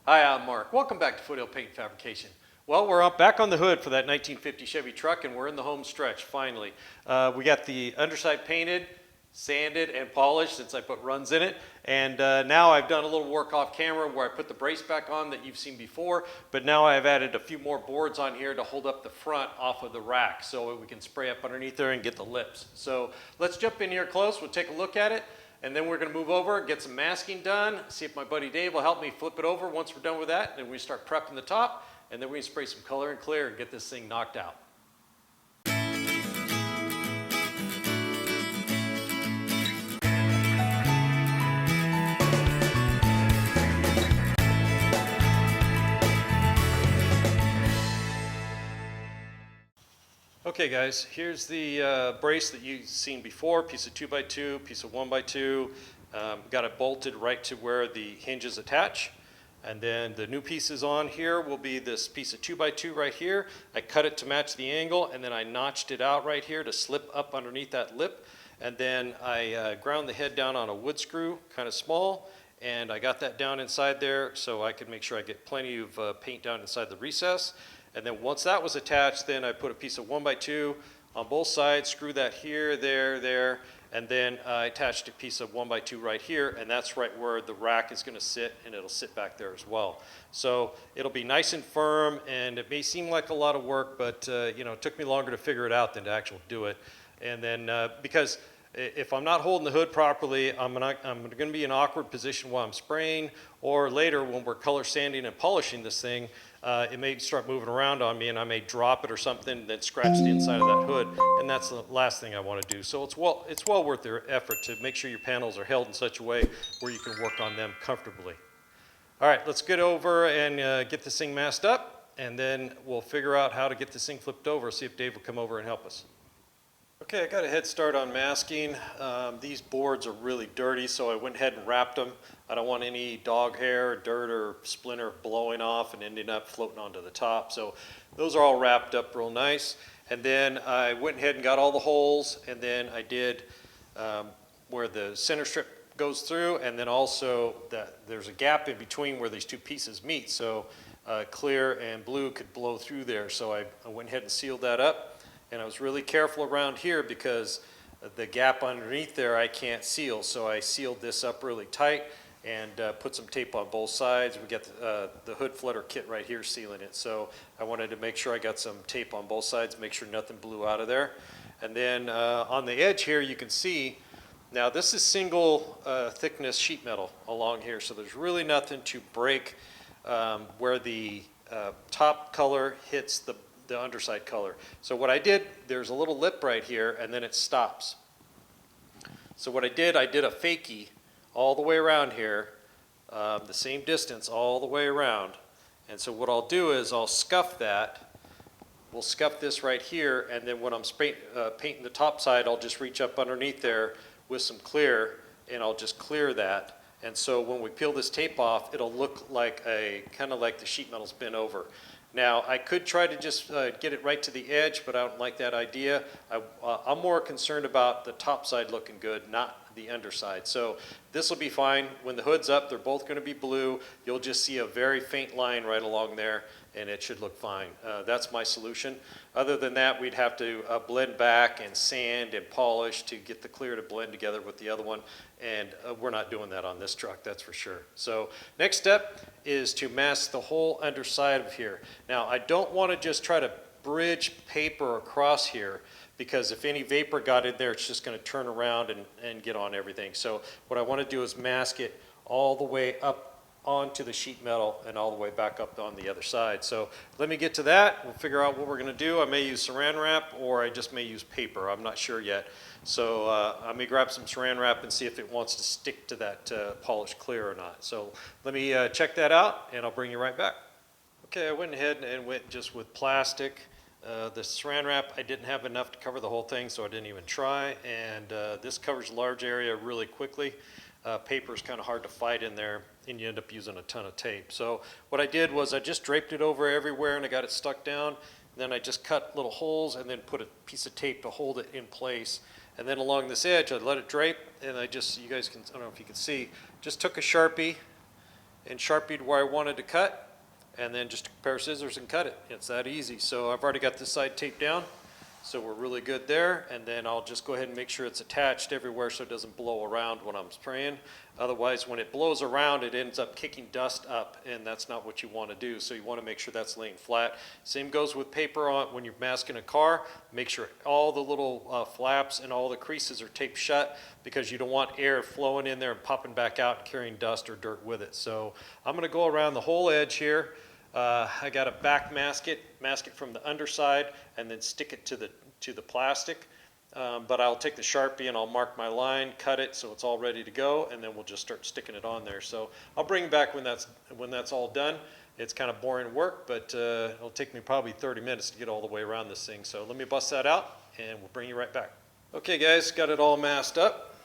Hi, I'm Mark. Welcome back to Foothill Paint and Fabrication. Well, we're up back on the hood for that 1950 Chevy truck, and we're in the home stretch, finally. We got the underside painted, sanded, and polished since I put runs in it. And now I've done a little work off camera where I put the brace back on that you've seen before, but now I've added a few more boards on here to hold up the front off of the rack so we can spray up underneath there and get the lips. So let's jump in here close, we'll take a look at it. And then we're going to move over, get some masking done, see if my buddy Dave will help me flip it over once we're done with that. Then we start prepping the top, and then we spray some color and clear and get this thing knocked out. Okay guys, here's the brace that you've seen before, piece of 2x2, piece of 1x2. Got it bolted right to where the hinges attach. And then the new pieces on here will be this piece of 2x2 right here. I cut it to match the angle, and then I notched it out right here to slip up underneath that lip. And then I ground the head down on a wood screw, kind of small, and I got that down inside there so I could make sure I get plenty of paint down inside the recess. And then once that was attached, then I put a piece of 1x2 on both sides, screw that here, there, and then I attached a piece of 1x2 right here, and that's right where the rack is going to sit, and it'll sit back there as well. So it'll be nice and firm, and it may seem like a lot of work, but you know, it took me longer to figure it out than to actually do it. And then because if I'm not holding the hood properly, I'm going to be in an awkward position while I'm spraying, or later when we're color sanding and polishing this thing, it may start moving around on me and I may drop it or something that scratch the inside of that hood, and that's the last thing I want to do. So it's well worth the effort to make sure your panels are held in such a way where you can work on them comfortably. All right, let's get over and get this thing masked up, and then we'll figure out how to get this thing flipped over, see if Dave will come over and help us. Okay, I got a head start on masking. These boards are really dirty, so I went ahead and wrapped them. I don't want any dog hair, dirt, or splinter blowing off and ending up floating onto the top. So those are all wrapped up real nice. And then I went ahead and got all the holes, and then I did where the center strip goes through, and then also there's a gap in between where these two pieces meet, so clear and blue could blow through there. So I went ahead and sealed that up. And I was really careful around here because the gap underneath there I can't seal, so I sealed this up really tight and put some tape on both sides. We got the hood flutter kit right here sealing it, so I wanted to make sure I got some tape on both sides, make sure nothing blew out of there. And then on the edge here you can see, now this is single thickness sheet metal along here, so there's really nothing to break where the top color hits the underside color. So what I did, there's a little lip right here, and then it stops. So what I did a fakie all the way around here, the same distance all the way around. And so what I'll do is I'll scuff that. We'll scuff this right here, and then when I'm painting the top side, I'll just reach up underneath there with some clear, and I'll just clear that. And so when we peel this tape off, it'll look like kind of like the sheet metal's been over. Now, I could try to just get it right to the edge, but I don't like that idea. I'm more concerned about the top side looking good, not the underside. So this will be fine. When the hood's up, they're both going to be blue. You'll just see a very faint line right along there, and it should look fine. That's my solution. Other than that, we'd have to blend back and sand and polish to get the clear to blend together with the other one, and we're not doing that on this truck, that's for sure. So next step is to mask the whole underside of here. Now, I don't want to just try to bridge paper across here, because if any vapor got in there, it's just going to turn around and get on everything. So what I want to do is mask it all the way up onto the sheet metal and all the way back up on the other side. So let me get to that. We'll figure out what we're going to do. I may use saran wrap, or I just may use paper. I'm not sure yet. So I may grab some saran wrap and see if it wants to stick to that polished clear or not. So let me check that out, and I'll bring you right back. Okay, I went ahead and went just with plastic. The saran wrap, I didn't have enough to cover the whole thing, so I didn't even try. And this covers a large area really quickly. Paper is kind of hard to fight in there, and you end up using a ton of tape. So what I did was I just draped it over everywhere, and I got it stuck down. And then I just cut little holes and then put a piece of tape to hold it in place. And then along this edge, I let it drape, and you guys can, I don't know if you can see, just took a Sharpie and Sharpied where I wanted to cut, and then just a pair of scissors and cut it. It's that easy. So I've already got this side taped down, so we're really good there. And then I'll just go ahead and make sure it's attached everywhere so it doesn't blow around when I'm spraying. Otherwise, when it blows around, it ends up kicking dust up, and that's not what you want to do. So you want to make sure that's laying flat. Same goes with paper on when you're masking a car. Make sure all the little flaps and all the creases are taped shut, because you don't want air flowing in there and popping back out and carrying dust or dirt with it. So I'm going to go around the whole edge here. I got to back mask it from the underside, and then stick it to the plastic. But I'll take the Sharpie and I'll mark my line, cut it so it's all ready to go, and then we'll just start sticking it on there. So I'll bring it back when that's all done. It's kind of boring work, but it'll take me probably 30 minutes to get all the way around this thing. So let me bust that out, and we'll bring you right back. Okay, guys, got it all masked up.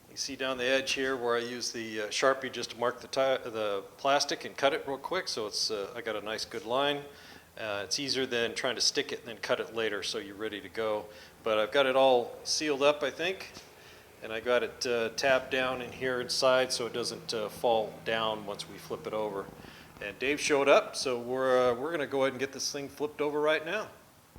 You see down the edge here where I use the Sharpie just to mark the plastic and cut it real quick, so it's I got a nice good line. It's easier than trying to stick it and then cut it later so you're ready to go. But I've got it all sealed up, I think, and I got it tabbed down in here inside so it doesn't fall down once we flip it over. And Dave showed up, so we're going to go ahead and get this thing flipped over right now.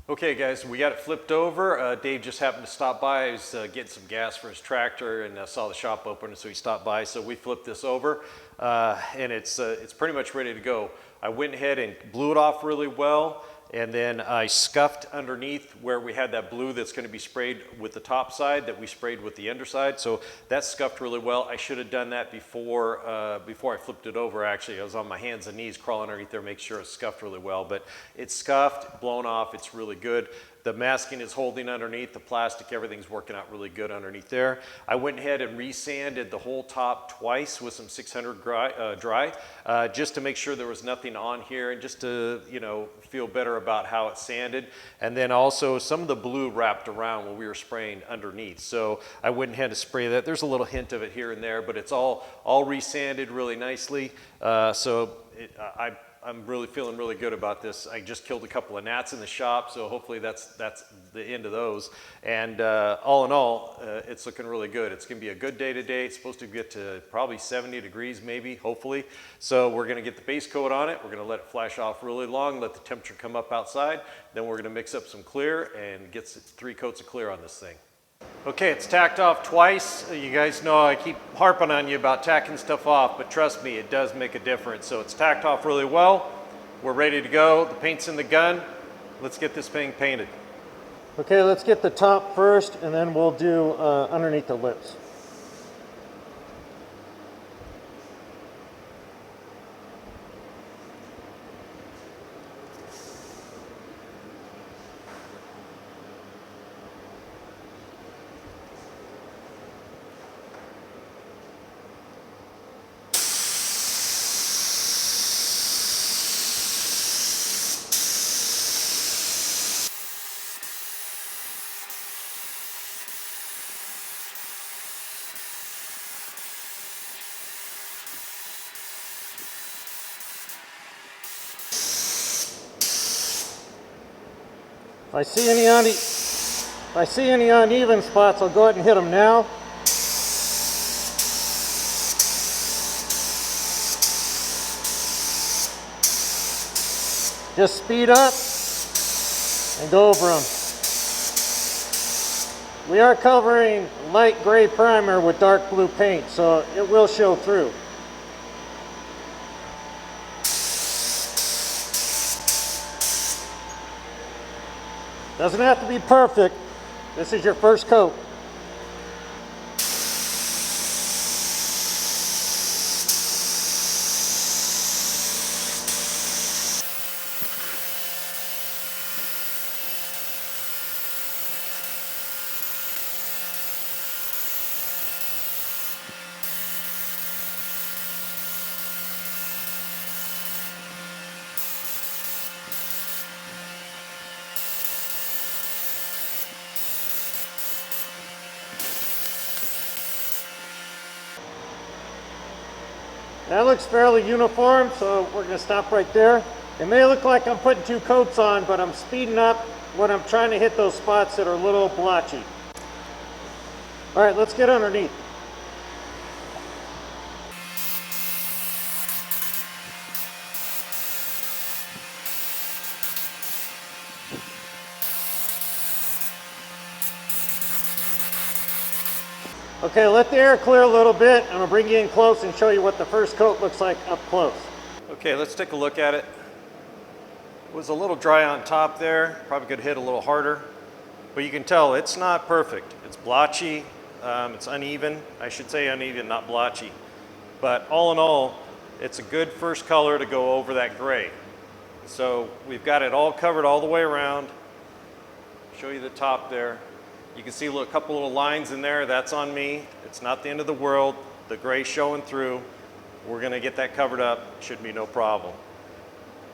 Okay, guys, we got it flipped over. Dave just happened to stop by. He was getting some gas for his tractor, and saw the shop open, so he stopped by. So we flipped this over, and it's pretty much ready to go. I went ahead and blew it off really well, and then I scuffed underneath where we had that blue that's going to be sprayed with the top side that we sprayed with the underside. So that's scuffed really well. I should have done that before I flipped it over. Actually, I was on my hands and knees crawling underneath there, make sure it's scuffed really well. But it's scuffed, blown off. It's really good. The masking is holding underneath, the plastic, everything's working out really good underneath there. I went ahead and resanded the whole top twice with some 600 dry, just to make sure there was nothing on here, and just to, you know, feel better about how it's sanded. And then also some of the blue wrapped around when we were spraying underneath. So I went ahead and spray that. There's a little hint of it here and there, but it's all resanded really nicely. I'm really feeling really good about this. I just killed a couple of gnats in the shop, so hopefully that's the end of those. And all in all, it's looking really good. It's going to be a good day today. It's supposed to get to probably 70 degrees maybe, hopefully. So we're going to get the base coat on it. We're going to let it flash off really long, let the temperature come up outside. Then we're going to mix up some clear and get 3 coats of clear on this thing. Okay, it's tacked off twice. You guys know I keep harping on you about tacking stuff off, but trust me, it does make a difference. So it's tacked off really well. We're ready to go. The paint's in the gun. Let's get this thing painted. Okay, let's get the top first, and then we'll do underneath the lips. If I see any uneven spots, I'll go ahead and hit them now. Just speed up and go over them. We are covering light gray primer with dark blue paint, so it will show through. Doesn't have to be perfect. This is your first coat. That looks fairly uniform, so we're going to stop right there. It may look like I'm putting 2 coats on, but I'm speeding up when I'm trying to hit those spots that are a little blotchy. All right, let's get underneath. Okay, let the air clear a little bit. I'm gonna bring you in close and show you what the first coat looks like up close. Okay, let's take a look at it. It was a little dry on top there, probably could hit a little harder, but you can tell it's not perfect. It's blotchy, it's uneven. I should say uneven, not blotchy. But all in all, it's a good first color to go over that gray. So we've got it all covered all the way around. Show you the top there. You can see a couple little lines in there. That's on me. It's not the end of the world. The gray showing through. We're gonna get that covered up. Should be no problem.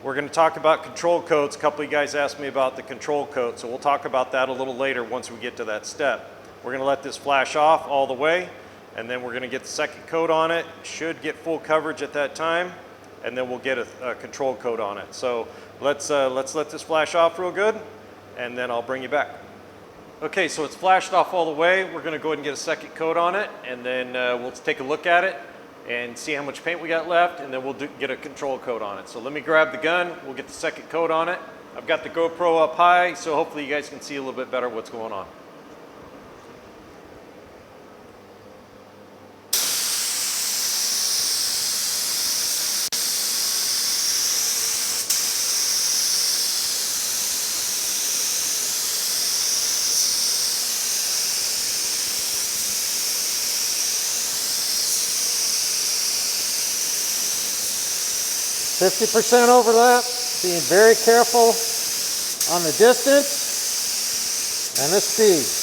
We're gonna talk about control coats. A couple of you guys asked me about the control coat, so we'll talk about that a little later once we get to that step. We're gonna let this flash off all the way, and then we're gonna get the second coat on it. Should get full coverage at that time, and then we'll get a control coat on it. So let's let this flash off real good, and then I'll bring you back. Okay, so it's flashed off all the way. We're gonna go ahead and get a second coat on it, and then we'll take a look at it and see how much paint we got left, and then we'll get a control coat on it. So let me grab the gun, we'll get the second coat on it. I've got the GoPro up high, so hopefully you guys can see a little bit better what's going on. %50 overlap, being very careful on the distance and the speed.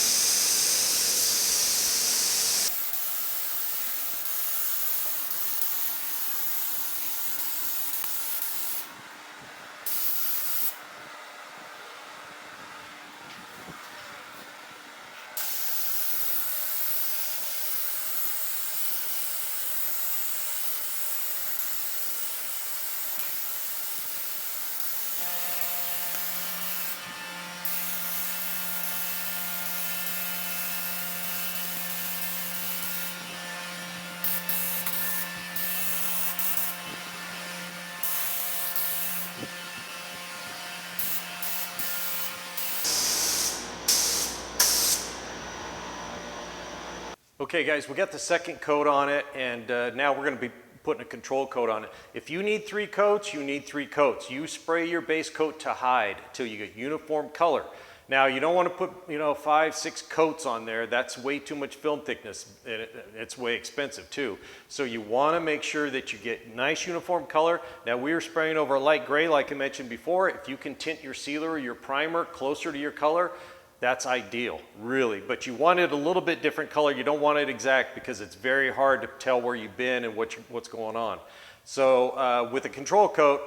Okay guys, we got the second coat on it, and now we're gonna be putting a control coat on it. If you need 3 coats, you need 3 coats. You spray your base coat to hide till you get uniform color. Now you don't want to put 5, 6 coats on there. That's way too much film thickness, and it's way expensive too. So you want to make sure that you get nice uniform color. Now we are spraying over a light gray like I mentioned before. If you can tint your sealer or your primer closer to your color, that's ideal, really. But you want it a little bit different color. You don't want it exact because it's very hard to tell where you've been and what's going on. So with a control coat,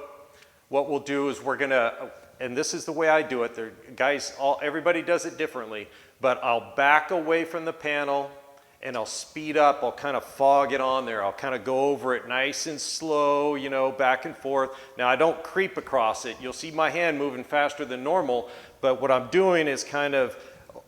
what we'll do is we're gonna, and this is the way I do it. Everybody does it differently, but I'll back away from the panel and I'll speed up. I'll kind of fog it on there. I'll kind of go over it nice and slow, back and forth. Now I don't creep across it. You'll see my hand moving faster than normal, but what I'm doing is kind of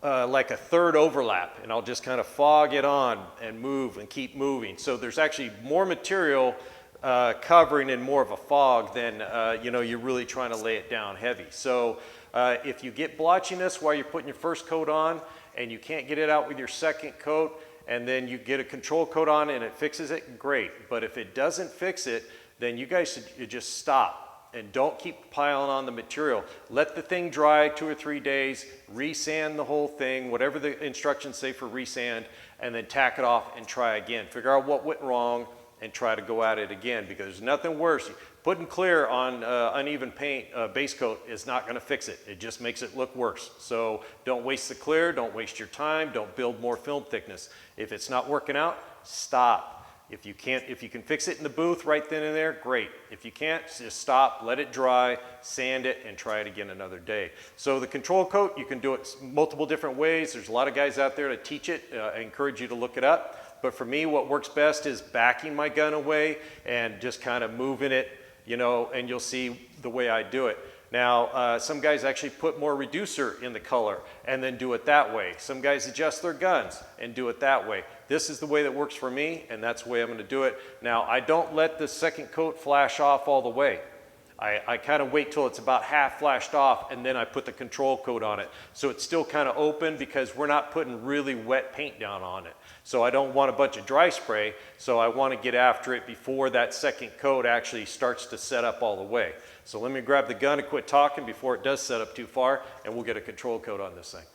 like a third overlap, and I'll just kind of fog it on and move and keep moving. So there's actually more material covering in more of a fog than you're really trying to lay it down heavy. So if you get blotchiness while you're putting your first coat on and you can't get it out with your second coat, and then you get a control coat on and it fixes it, great. But if it doesn't fix it, then you guys should just stop and don't keep piling on the material. Let the thing dry 2 or 3 days, resand the whole thing, whatever the instructions say for resand, and then tack it off and try again. Figure out what went wrong and try to go at it again, because there's nothing worse. Putting clear on uneven paint, base coat, is not gonna fix it. It just makes it look worse. So don't waste the clear, don't waste your time, don't build more film thickness. If it's not working out, stop. If you can fix it in the booth right then and there, great. If you can't, just stop, let it dry, sand it, and try it again another day. So the control coat, you can do it multiple different ways. There's a lot of guys out there to teach it. I encourage you to look it up. But for me, what works best is backing my gun away and just kind of moving it, and you'll see the way I do it. Now, some guys actually put more reducer in the color and then do it that way. Some guys adjust their guns and do it that way. This is the way that works for me, and that's the way I'm going to do it. Now, I don't let the second coat flash off all the way. I kind of wait till it's about half flashed off, and then I put the control coat on it. So it's still kind of open because we're not putting really wet paint down on it. So I don't want a bunch of dry spray, so I want to get after it before that second coat actually starts to set up all the way. So let me grab the gun and quit talking before it does set up too far, and we'll get a control coat on this thing.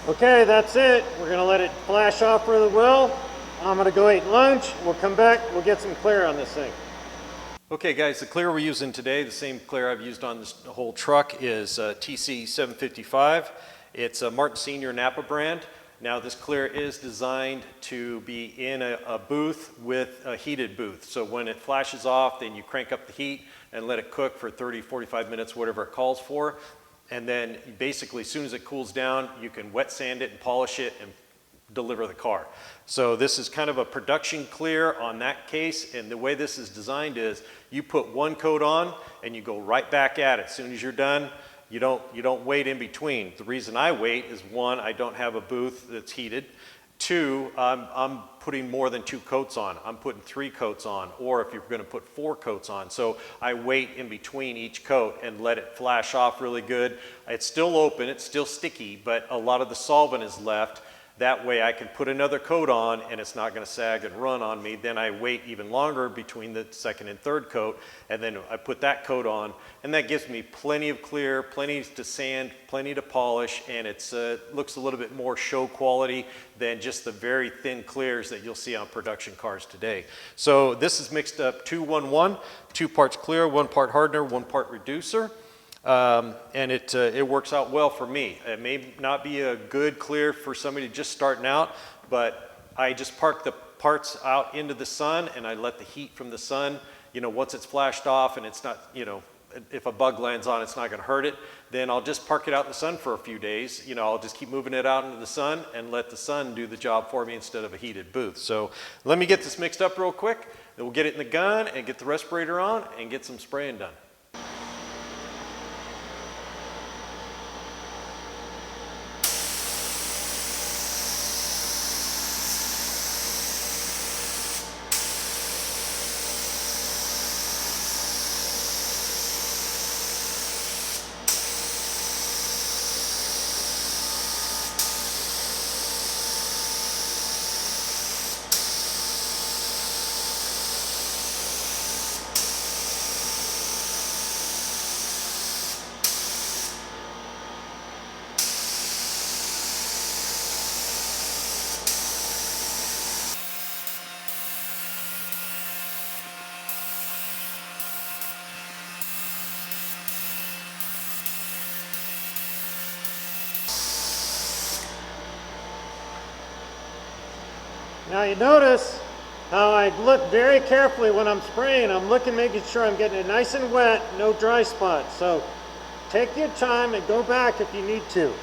Okay, that's it. We're gonna let it flash off really well. I'm gonna go eat lunch. We'll come back, we'll get some clear on this thing. Okay guys, the clear we're using today, the same clear I've used on this whole truck, is TC 755. It's a Martin Senior Napa brand. Now this clear is designed to be in a booth with a heated booth. So when it flashes off, then you crank up the heat and let it cook for 30, 45 minutes, whatever it calls for. And then basically as soon as it cools down, you can wet sand it and polish it and deliver the car. So this is kind of a production clear on that case, and the way this is designed is you put one coat on and you go right back at it. As soon as you're done, you don't wait in between. The reason I wait is, one, I don't have a booth that's heated. Two, I'm putting more than 2 coats on. I'm putting 3 coats on, or if you're gonna put 4 coats on. So I wait in between each coat and let it flash off really good. It's still open, it's still sticky, but a lot of the solvent is left. That way I can put another coat on and it's not gonna sag and run on me. Then I wait even longer between the second and third coat, and then I put that coat on, and that gives me plenty of clear, plenty to sand, plenty to polish, and it looks a little bit more show quality than just the very thin clears that you'll see on production cars today. So this is mixed up 2-1-1, 2 parts clear, 1 part hardener, 1 part reducer. And it works out well for me. It may not be a good clear for somebody just starting out, but I just park the parts out into the sun and I let the heat from the sun, you know, once it's flashed off and it's not, you know, if a bug lands on it, it's not going to hurt it, then I'll just park it out in the sun for a few days. You know, I'll just keep moving it out into the sun and let the sun do the job for me instead of a heated booth. So let me get this mixed up real quick, then we'll get it in the gun and get the respirator on and get some spraying done. Now you notice how I look very carefully when I'm spraying. I'm looking, making sure I'm getting it nice and wet, no dry spots. So take your time and go back if you need to.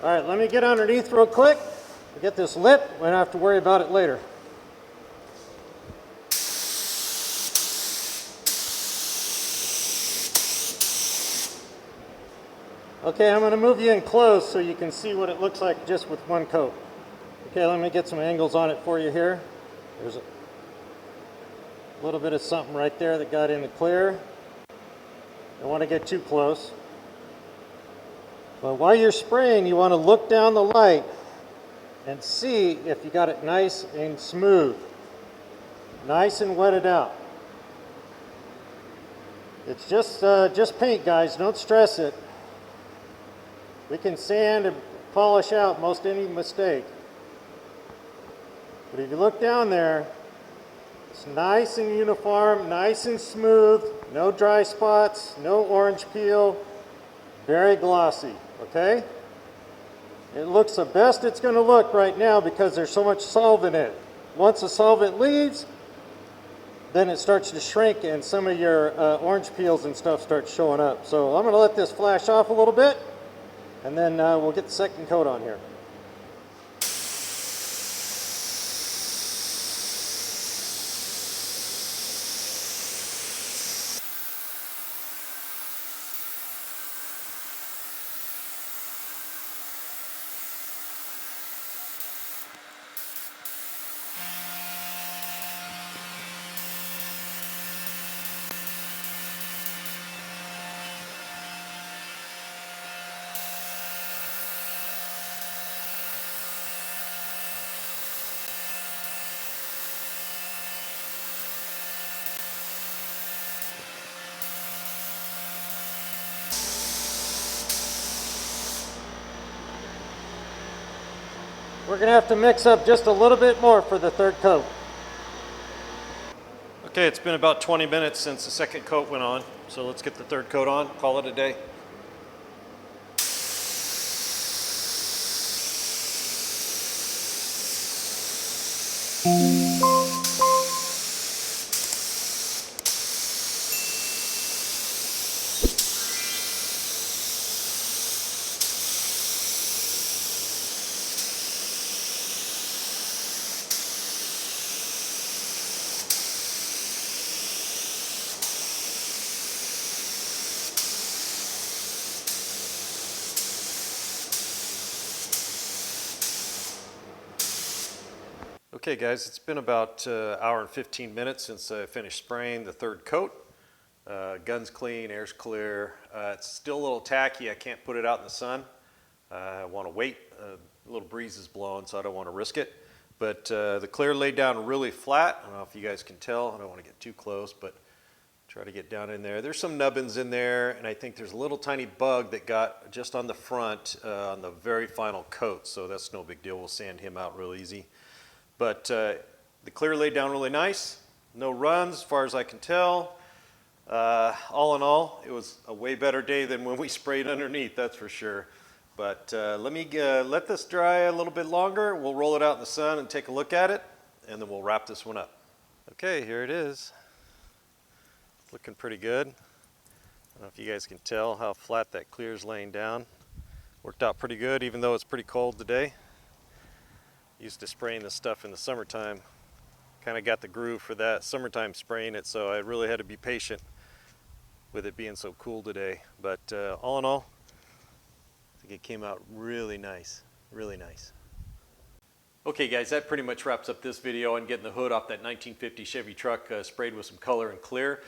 All right, let me get underneath real quick. Get this lit. We don't have to worry about it later. Okay, I'm going to move you in close so you can see what it looks like just with one coat. Okay, let me get some angles on it for you here. There's a little bit of something right there that got in the clear. Don't want to get too close. But while you're spraying, you want to look down the light and see if you got it nice and smooth. Nice and wetted out. It's just paint, guys. Don't stress it. We can sand and polish out most any mistake. But if you look down there, it's nice and uniform, nice and smooth, no dry spots, no orange peel, very glossy, okay? It looks the best it's going to look right now because there's so much solvent in it. Once the solvent leaves, then it starts to shrink and some of your orange peels and stuff start showing up. So I'm going to let this flash off a little bit, and then we'll get the second coat on here. We're going to have to mix up just a little bit more for the third coat. Okay, it's been about 20 minutes since the second coat went on, so let's get the third coat on, call it a day. Okay guys, it's been about an hour and 15 minutes since I finished spraying the third coat. Gun's clean, air's clear. It's still a little tacky. I can't put it out in the sun. I want to wait. A little breeze is blowing, so I don't want to risk it. But the clear laid down really flat. I don't know if you guys can tell. I don't want to get too close, but try to get down in there. There's some nubbins in there, and I think there's a little tiny bug that got just on the front on the very final coat, so that's no big deal. We'll sand him out real easy. But the clear laid down really nice. No runs as far as I can tell. All in all, it was a way better day than when we sprayed underneath, that's for sure. But let me let this dry a little bit longer. We'll roll it out in the sun and take a look at it, and then we'll wrap this one up. Okay, here it is. It's looking pretty good. I don't know if you guys can tell how flat that clear is laying down. Worked out pretty good, even though it's pretty cold today. Used to spraying this stuff in the summertime. Kind of got the groove for that summertime spraying it, so I really had to be patient with it being so cool today. But all in all, I think it came out really nice, really nice. Okay guys, that pretty much wraps up this video on getting the hood off that 1950 Chevy truck sprayed with some color and clear.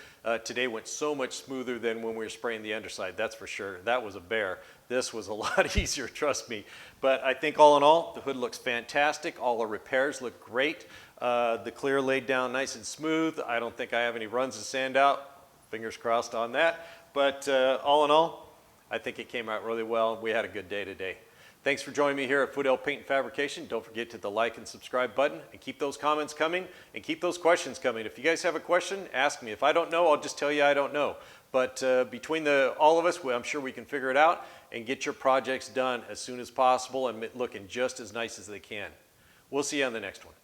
Today went so much smoother than when we were spraying the underside, that's for sure. That was a bear. This was a lot easier, trust me. But I think all in all, the hood looks fantastic. All the repairs look great. The clear laid down nice and smooth. I don't think I have any runs to sand out. Fingers crossed on that. But all in all, I think it came out really well. We had a good day today. Thanks for joining me here at Foothill Paint and Fabrication. Don't forget to hit the like and subscribe button, and keep those comments coming and keep those questions coming. If you guys have a question, ask me. If I don't know, I'll just tell you I don't know. But between all of us, I'm sure we can figure it out and get your projects done as soon as possible and looking just as nice as they can. We'll see you on the next one.